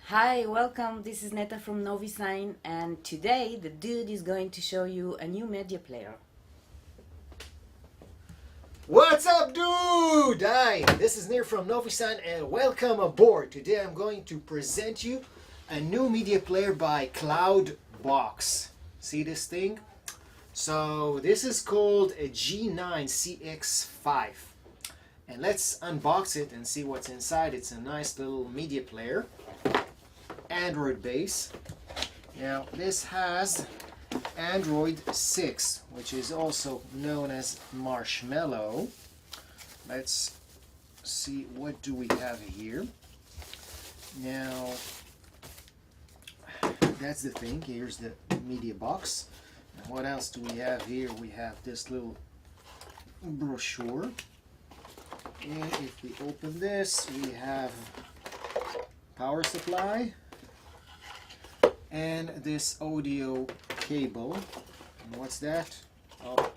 Hi, welcome. This is Neta from NoviSign, and today the dude is going to show you a new media player. What's up, dude? Hi, this is Nir from NoviSign and welcome aboard. Today I'm going to present you a new media player by CloudBox. See this thing? So this is called a G9CX5. And let's unbox it and see what's inside. It's a nice little media player. Android base. Now this has Android 6, which is also known as Marshmallow. Let's see, what do we have here? Now that's the thing. Here's the media box. And what else do we have here? We have this little brochure, and if we open this, we have power supply and this audio cable. And what's that? Oh,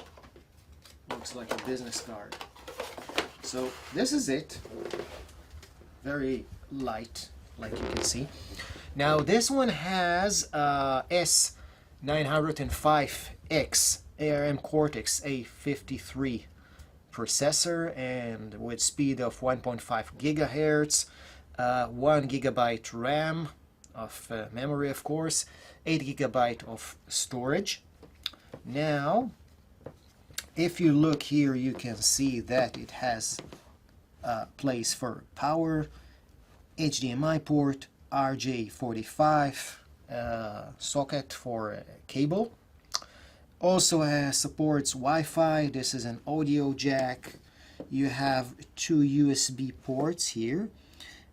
looks like a business card. So this is it. Very light, like you can see. Now this one has S905X ARM Cortex A53 processor, and with speed of 1.5 gigahertz, 1 gigabyte RAM of memory, of course, 8 gigabyte of storage. Now if you look here, you can see that it has a place for power, HDMI port, RJ45 socket for cable. Also supports Wi-Fi. This is an audio jack. You have two USB ports here,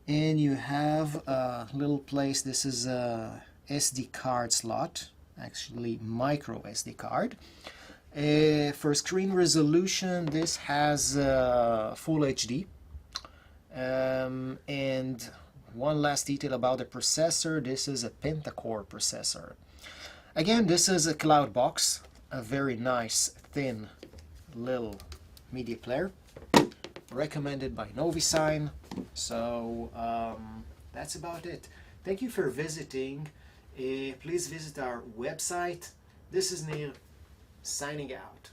and you have a little place. This is a SD card slot, actually micro SD card. For screen resolution, this has full HD. And one last detail about the processor: this is a pentacore processor. Again, this is a CloudBox, a very nice thin little media player, recommended by NoviSign. So that's about it. Thank you for visiting. Please visit our website. This is Neil, signing out.